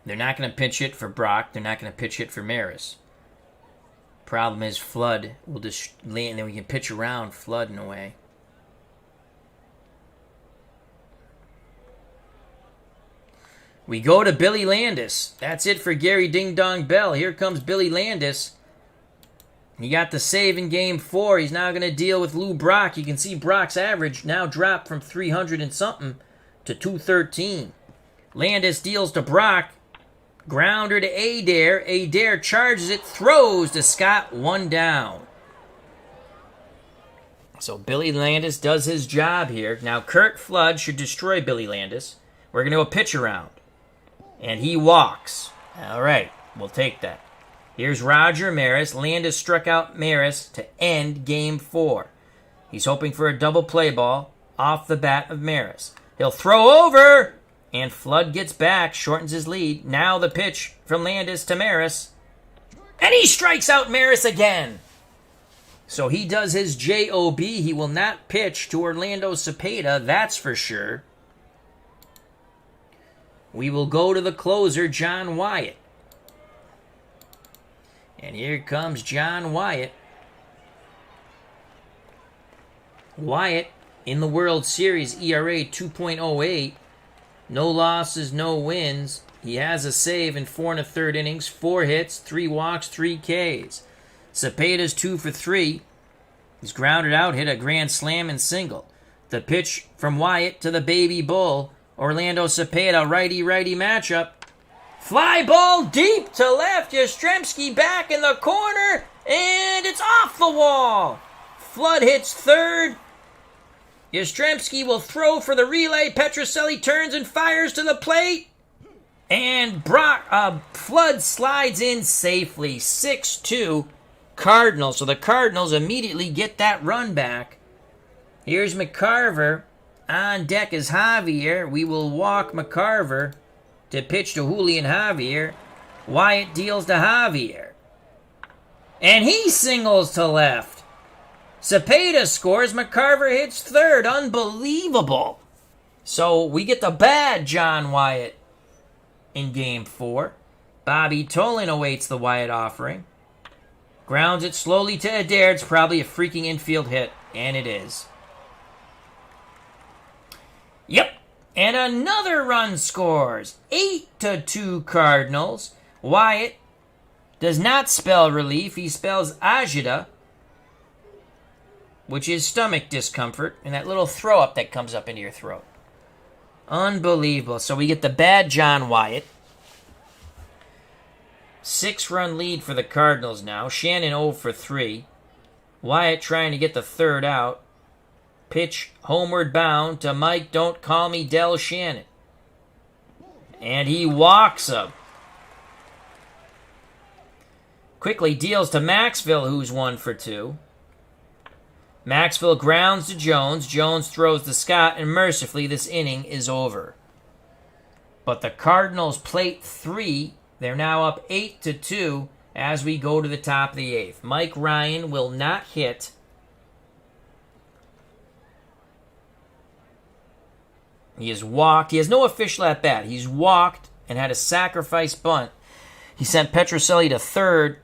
A: They're not going to pitch it for Brock. They're not going to pitch it for Maris. Problem is Flood will just lay, and then we can pitch around Flood in a way. We go to Billy Landis. That's it for Gary Ding Dong Bell. Here comes Billy Landis. He got the save in Game 4. He's now going to deal with Lou Brock. You can see Brock's average now dropped from 300 and something to 213. Landis deals to Brock. Grounder to Adair. Adair charges it, throws to Scott, 1 down. So Billy Landis does his job here. Now Kurt Flood should destroy Billy Landis. We're going to go pitch around. And he walks. All right, we'll take that. Here's Roger Maris. Landis struck out Maris to end Game 4. He's hoping for a double play ball off the bat of Maris. He'll throw over, and Flood gets back, shortens his lead. Now the pitch from Landis to Maris. And he strikes out Maris again. So he does his job. He will not pitch to Orlando Cepeda, that's for sure. We will go to the closer, John Wyatt. And here comes John Wyatt. Wyatt in the World Series, ERA 2.08. No losses, no wins. He has a save in 4 1/3 innings, 4 hits, 3 walks, 3 Ks. Cepeda's 2 for 3. He's grounded out, hit a grand slam and single. The pitch from Wyatt to the baby bull. Orlando Cepeda, righty-righty matchup. Fly ball deep to left. Yastrzemski back in the corner, and it's off the wall. Flood hits third. Yastrzemski will throw for the relay. Petrocelli turns and fires to the plate. And Flood slides in safely. 6-2 Cardinals. So the Cardinals immediately get that run back. Here's McCarver. On deck is Javier. We will walk McCarver to pitch to Julian Javier. Wyatt deals to Javier. And he singles to left. Cepeda scores. McCarver hits third. Unbelievable. So we get the bad John Wyatt in Game 4. Bobby Tolan awaits the Wyatt offering. Grounds it slowly to Adair. It's probably a freaking infield hit. And it is. Yep. And another run scores. 8-2 Cardinals. Wyatt does not spell relief. He spells agita, which is stomach discomfort, and that little throw up that comes up into your throat. Unbelievable. So we get the bad John Wyatt. 6-run lead for the Cardinals now. Shannon 0 for 3. Wyatt trying to get the third out. Pitch homeward bound to Mike, don't call me Del Shannon. And he walks him. Quickly deals to Maxville, who's 1 for 2. Maxville grounds to Jones. Jones throws to Scott, and mercifully this inning is over. But the Cardinals plate 3. They're now up 8-2 as we go to the top of the 8th. Mike Ryan will not hit. He has walked. He has no official at bat. He's walked and had a sacrifice bunt. He sent Petrocelli to third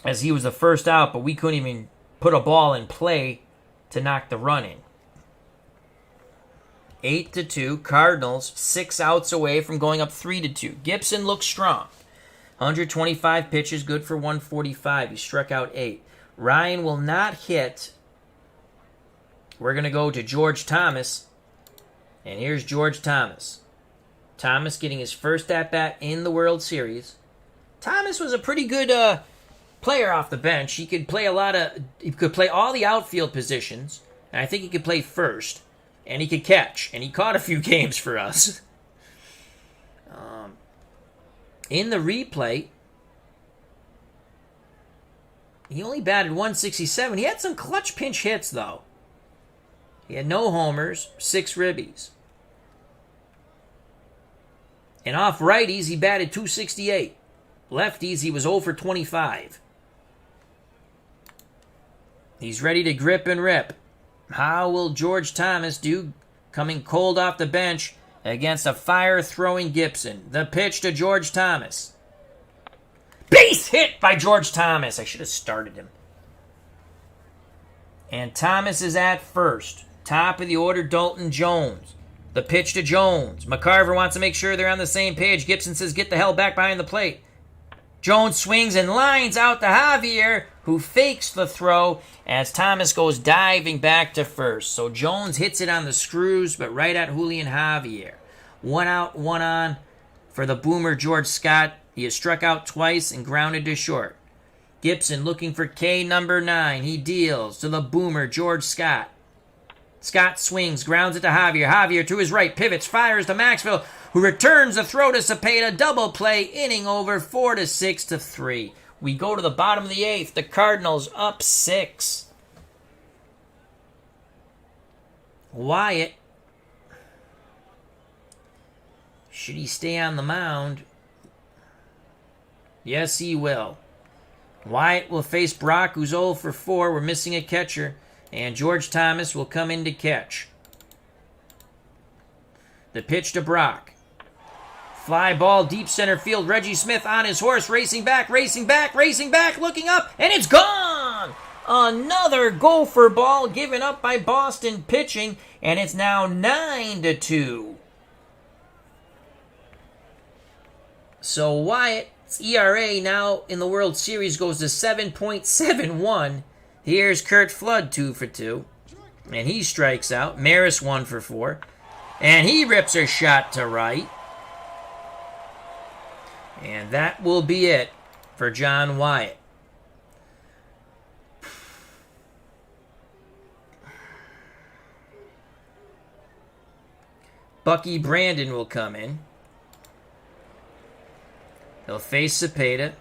A: as he was the first out, but we couldn't even put a ball in play to knock the run in. 8-2. Cardinals 6 outs away from going up 3-2. Gibson looks strong. 125 pitches, good for 145. He struck out 8. Ryan will not hit. We're going to go to George Thomas. And here's George Thomas. Thomas getting his first at-bat in the World Series. Thomas was a pretty good player off the bench. He could play he could play all the outfield positions. And I think he could play first. And he could catch. And he caught a few games for us. In the replay, he only batted 167. He had some clutch pinch hits, though. He had no homers, 6 ribbies. And off righties, he batted 268. Lefties, he was 0 for 25. He's ready to grip and rip. How will George Thomas do coming cold off the bench against a fire-throwing Gibson? The pitch to George Thomas. Base hit by George Thomas. I should have started him. And Thomas is at first. Top of the order, Dalton Jones. The pitch to Jones. McCarver wants to make sure they're on the same page. Gibson says, get the hell back behind the plate. Jones swings and lines out to Javier, who fakes the throw as Thomas goes diving back to first. So Jones hits it on the screws, but right at Julian Javier. 1 out, 1 on for the boomer George Scott. He has struck out twice and grounded to short. Gibson looking for K number 9. He deals to the boomer George Scott. Scott swings, grounds it to Javier. Javier to his right, pivots, fires to Maxville, who returns the throw to Cepeda. Double play, inning over, 4-6-3. We go to the bottom of the 8th. The Cardinals up 6. Wyatt. Should he stay on the mound? Yes, he will. Wyatt will face Brock, who's 0 for 4. We're missing a catcher. And George Thomas will come in to catch. The pitch to Brock. Fly ball, deep center field. Reggie Smith on his horse, racing back, looking up, and it's gone! Another gopher ball given up by Boston pitching, and it's now 9-2. So Wyatt's ERA now in the World Series goes to 7.71. Here's Kurt Flood, 2 for 2. And he strikes out. Maris, 1 for 4. And he rips a shot to right. And that will be it for John Wyatt. Bucky Brandon will come in. He'll face Cepeda.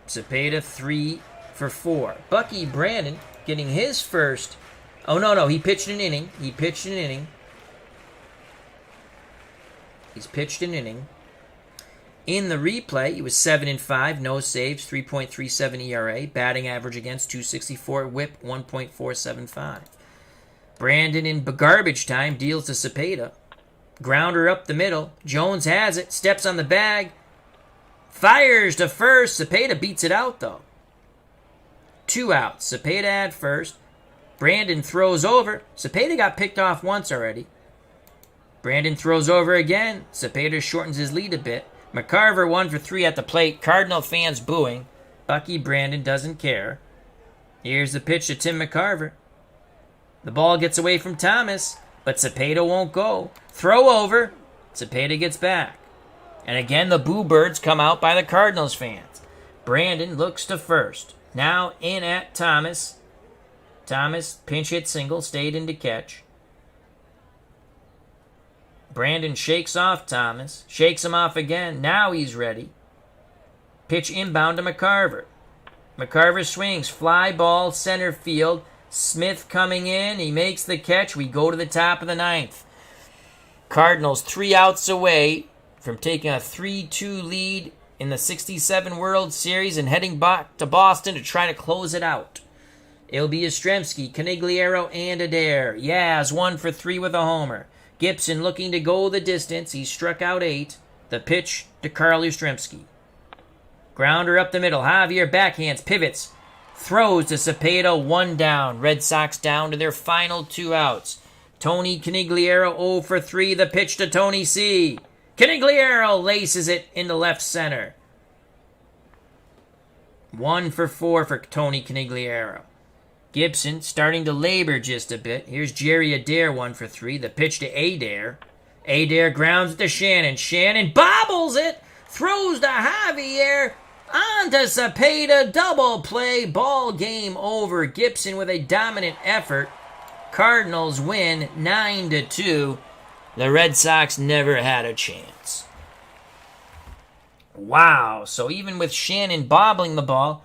A: Cepeda, 3 for 4. Bucky Brandon getting his first. Oh, no. He pitched an inning. He's pitched an inning. In the replay, he was 7-5, no saves, 3.37 ERA, batting average against 264, whip 1.475. Brandon in garbage time deals to Cepeda. Grounder up the middle. Jones has it, steps on the bag, fires to first. Cepeda beats it out, though. 2 outs. Cepeda at first. Brandon throws over. Cepeda got picked off once already. Brandon throws over again. Cepeda shortens his lead a bit. McCarver 1 for 3 at the plate. Cardinal fans booing. Bucky Brandon doesn't care. Here's the pitch to Tim McCarver. The ball gets away from Thomas, but Cepeda won't go. Throw over. Cepeda gets back. And again, the boo birds come out by the Cardinals fans. Brandon looks to first. Now in at Thomas. Thomas, pinch hit single, stayed in to catch. Brandon shakes off Thomas. Shakes him off again. Now he's ready. Pitch inbound to McCarver. McCarver swings. Fly ball, center field. Smith coming in. He makes the catch. We go to the top of the ninth. Cardinals 3 outs away from taking a 3-2 lead in the 67 World Series and heading back to Boston to try to close it out. It'll be Yastrzemski, Conigliaro, and Adair. Yaz 1 for 3 with a homer. Gibson looking to go the distance. He struck out 8. The pitch to Carl Yastrzemski. Grounder up the middle. Javier backhands, pivots, throws to Cepeda, 1 down. Red Sox down to their final 2 outs. Tony Conigliaro 0 for 3. The pitch to Tony C. Conigliaro laces it into left center. 1 for 4 for Tony Conigliaro. Gibson starting to labor just a bit. Here's Jerry Adair 1 for 3. The pitch to Adair. Adair grounds it to Shannon. Shannon bobbles it. Throws to Javier. On to Cepeda. Double play. Ball game over. Gibson with a dominant effort. Cardinals win 9-2. The Red Sox never had a chance. Wow. So even with Shannon bobbling the ball,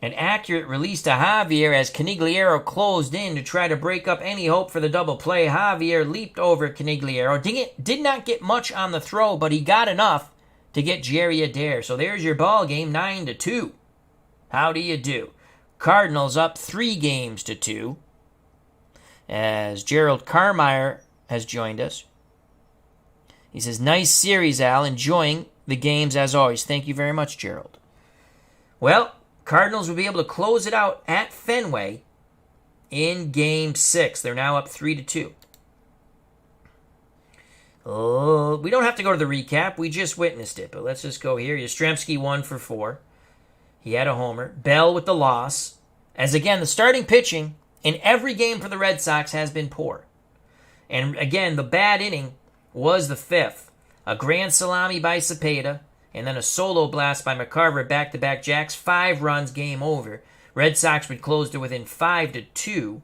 A: an accurate release to Javier as Conigliaro closed in to try to break up any hope for the double play. Javier leaped over Conigliaro. Did not get much on the throw, but he got enough to get Jerry Adair. So there's your ball game, 9-2. How do you do? Cardinals up 3-2. As Gerald Carmeyer has joined us. He says, nice series, Al. Enjoying the games as always. Thank you very much, Gerald. Well, Cardinals will be able to close it out at Fenway in Game 6. They're now up 3-2. Oh, we don't have to go to the recap. We just witnessed it, but let's just go here. Yastrzemski 1 for 4. He had a homer. Bell with the loss. As again, the starting pitching in every game for the Red Sox has been poor. And again, the bad inning was the 5th. A grand salami by Cepeda, and then a solo blast by McCarver, back-to-back jacks, 5 runs, game over. Red Sox would close to within 5-2,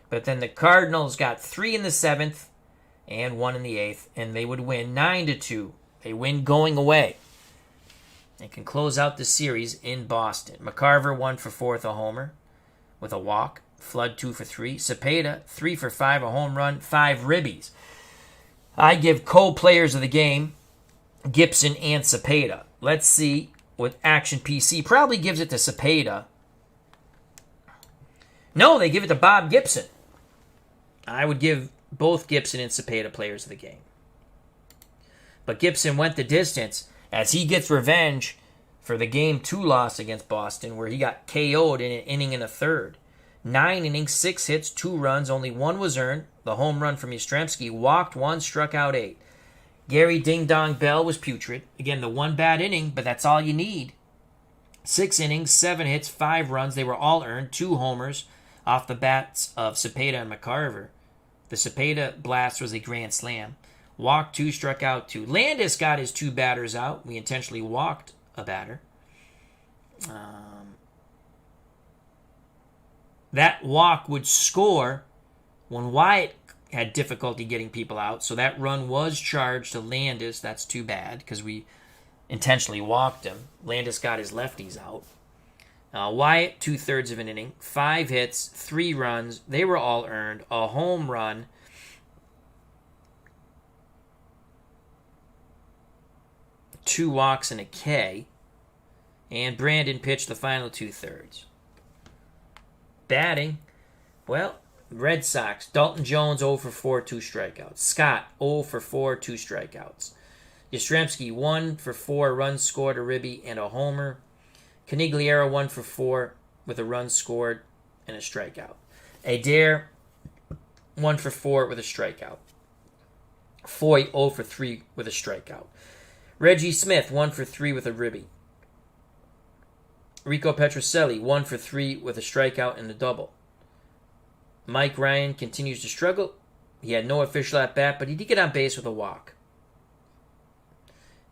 A: but then the Cardinals got 3 in the 7th and 1 in the 8th, and they would win 9-2. They win going away. They can close out the series in Boston. McCarver 1 for 4 with a homer with a walk. Flood 2 for 3. Cepeda 3 for 5, a home run, 5 ribbies. I give co-players of the game Gibson and Cepeda. Let's see what Action PC probably gives it to Cepeda. No, they give it to Bob Gibson. I would give both Gibson and Cepeda players of the game. But Gibson went the distance as he gets revenge for the Game 2 loss against Boston where he got KO'd in an inning and a third. 9 innings, 6 hits, 2 runs, only 1 was earned. The home run from Yastrzemski, walked 1, struck out 8. Gary Ding Dong Bell was putrid. Again, the 1 bad inning, but that's all you need. 6 innings, 7 hits, 5 runs. They were all earned. 2 homers off the bats of Cepeda and McCarver. The Cepeda blast was a grand slam. Walked 2, struck out 2. Landis got his 2 batters out. We intentionally walked a batter. That walk would score when Wyatt had difficulty getting people out. So that run was charged to Landis. That's too bad because we intentionally walked him. Landis got his lefties out. Wyatt, 2/3 of an inning, 5 hits, 3 runs. They were all earned. A home run. Two walks and a K. And Brandon pitched the final 2/3. Batting, well, Red Sox, Dalton Jones 0 for 4, 2 strikeouts. Scott 0 for 4, 2 strikeouts. Yastrzemski 1 for 4, runs scored, a ribby, and a homer. Conigliaro 1 for 4 with a run scored and a strikeout. Adair 1 for 4 with a strikeout. Foy 0 for 3 with a strikeout. Reggie Smith 1 for 3 with a ribby. Rico Petrocelli 1 for 3 with a strikeout and a double. Mike Ryan continues to struggle. He had no official at bat, but he did get on base with a walk.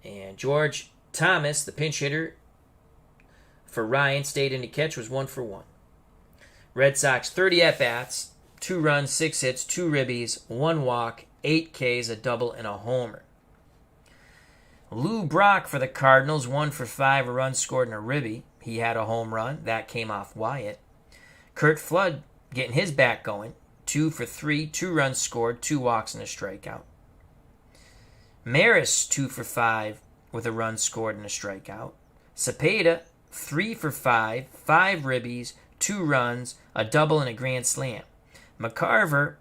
A: And George Thomas, the pinch hitter for Ryan, stayed in to catch, was 1 for 1. Red Sox 30 at-bats, 2 runs, 6 hits, 2 ribbies, 1 walk, 8 Ks, a double, and a homer. Lou Brock for the Cardinals, 1 for 5, a run scored and a ribby. He had a home run. That came off Wyatt. Kurt Flood getting his bat going, 2 for 3, 2 runs scored, 2 walks and a strikeout. Maris, 2 for 5, with a run scored and a strikeout. Cepeda, 3 for 5, 5 ribbies, 2 runs, a double, and a grand slam. McCarver,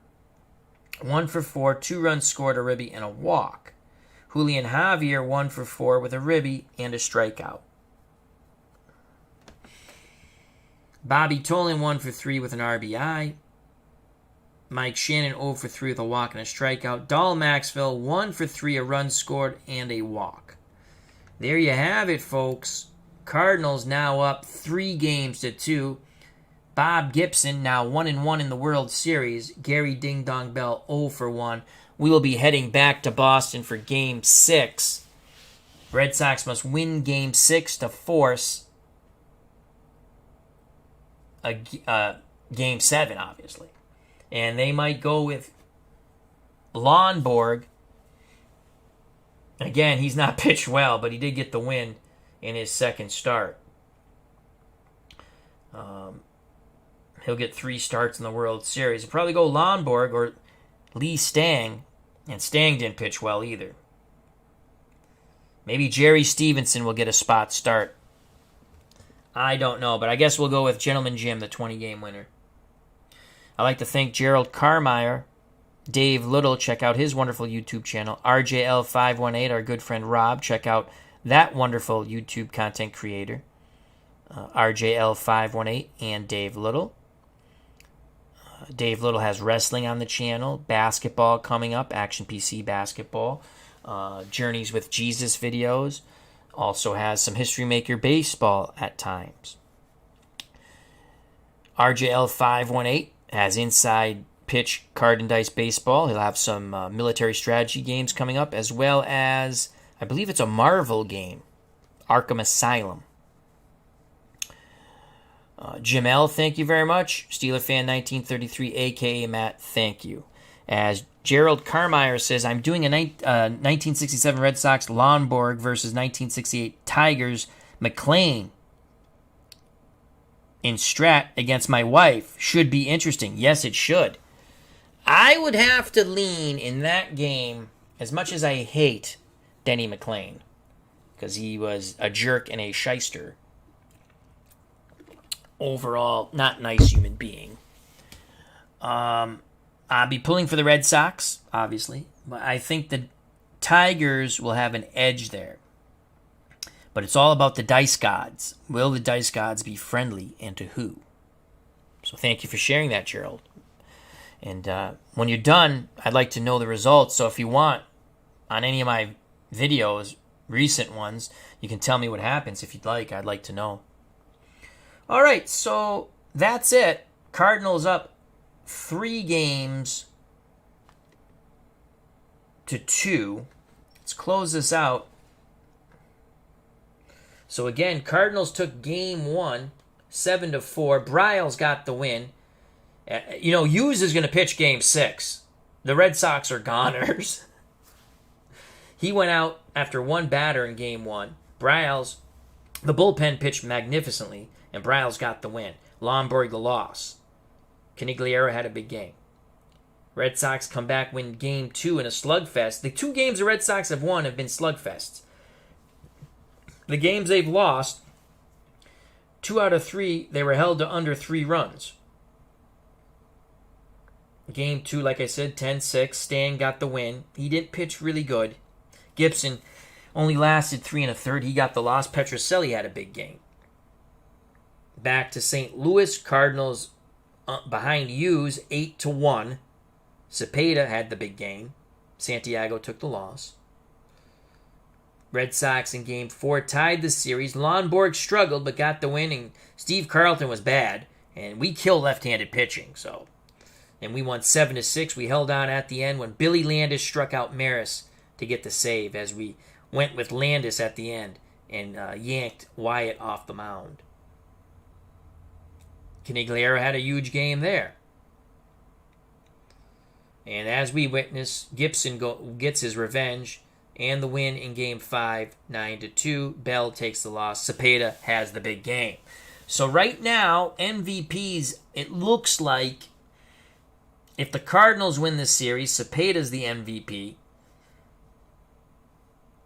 A: 1 for 4, 2 runs scored, a ribby, and a walk. Julian Javier, 1 for 4 with a ribby and a strikeout. Bobby Tolan, 1 for 3 with an RBI. Mike Shannon, 0 for 3 with a walk and a strikeout. Dahl Maxwell, 1 for 3, a run scored, and a walk. There you have it, folks. Cardinals now up 3-2. Bob Gibson now 1-1 in the World Series. Gary Ding Dong Bell 0 for 1. We will be heading back to Boston for Game 6. Red Sox must win Game 6 to force a Game 7, obviously. And they might go with Lonborg. Again, he's not pitched well, but he did get the win in his second start. He'll get 3 starts in the World Series. He'll probably go Lonborg or Lee Stang, and Stang didn't pitch well either. Maybe Jerry Stevenson will get a spot start. I don't know, but I guess we'll go with Gentleman Jim, the 20-game winner. I'd like to thank Gerald Carmeyer, Dave Little. Check out his wonderful YouTube channel. RJL518, our good friend Rob. Check out that wonderful YouTube content creator. RJL518 and Dave Little. Dave Little has wrestling on the channel, basketball coming up, Action PC basketball, Journeys with Jesus videos. Also has some History Maker baseball at times. RJL518 has Inside Pitch Card and Dice baseball. He'll have some military strategy games coming up, as well as, I believe it's a Marvel game, Arkham Asylum. Jim L., thank you very much. Steeler Fan 1933, a.k.a. Matt, thank you. As Gerald Carmeyer says, I'm doing a 1967 Red Sox Lonborg versus 1968 Tigers McLean in Strat against my wife. Should be interesting. Yes, it should. I would have to lean in that game, as much as I hate Denny McLean, because he was a jerk and a shyster. Overall, not nice human being. I'll be pulling for the Red Sox, obviously. But I think the Tigers will have an edge there. But it's all about the dice gods. Will the dice gods be friendly, and to who? So thank you for sharing that, Gerald. And when you're done, I'd like to know the results. So if you want, on any of my videos, recent ones, you can tell me what happens if you'd like. I'd like to know. All right, so that's it. Cardinals up 3-2. Let's close this out. So again, Cardinals took Game 1, 7-4. Bryles got the win. Hughes is going to pitch Game 6. The Red Sox are goners. He went out after one batter in Game 1. Bryles, the bullpen pitched magnificently, and Bryles got the win. Lonborg the loss. Canigliaro had a big game. Red Sox come back, win Game 2 in a slugfest. The 2 games the Red Sox have won have been slugfests. The games they've lost, 2 out of 3, they were held to under 3 runs. Game 2, like I said, 10-6. Stan got the win. He didn't pitch really good. Gibson only lasted 3 1/3. He got the loss. Petrocelli had a big game. Back to St. Louis. Cardinals behind Hughes, 8-1. Cepeda had the big game. Santiago took the loss. Red Sox in Game 4 tied the series. Lonborg struggled but got the win, and Steve Carlton was bad. And we kill left-handed pitching, so. And we won 7-6. We held on at the end when Billy Landis struck out Maris to get the save, as we went with Landis at the end and yanked Wyatt off the mound. Canigliaro had a huge game there. And as we witness, Gibson gets his revenge and the win in Game 5, 9-2. Bell takes the loss. Cepeda has the big game. So right now, MVPs, it looks like if the Cardinals win this series, Cepeda's the MVP.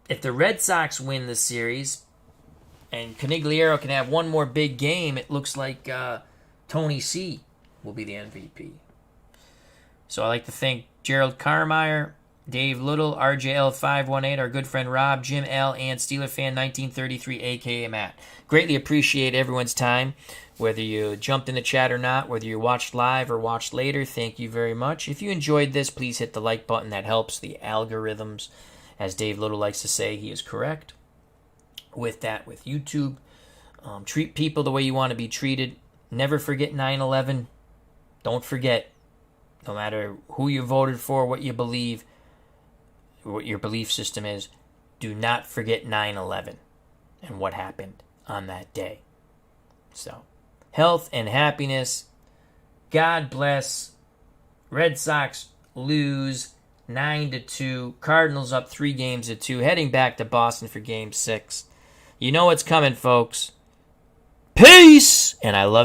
A: If the Red Sox win this series and Canigliaro can have one more big game, it looks like Tony C will be the MVP. So I'd like to thank Gerald Carmeyer, Dave Little, RJL518, our good friend Rob, Jim L, and SteelerFan1933, a.k.a. Matt. Greatly appreciate everyone's time. Whether you jumped in the chat or not, whether you watched live or watched later, thank you very much. If you enjoyed this, please hit the like button. That helps the algorithms. As Dave Little likes to say, he is correct. With that, with YouTube, treat people the way you want to be treated. Never forget 9/11. Don't forget, no matter who you voted for, what you believe, what your belief system is, do not forget 9/11 and what happened on that day. So, health and happiness. God bless. Red Sox lose 9-2. Cardinals up 3-2, heading back to Boston for Game 6. You know what's coming, folks. Peace! And I love you.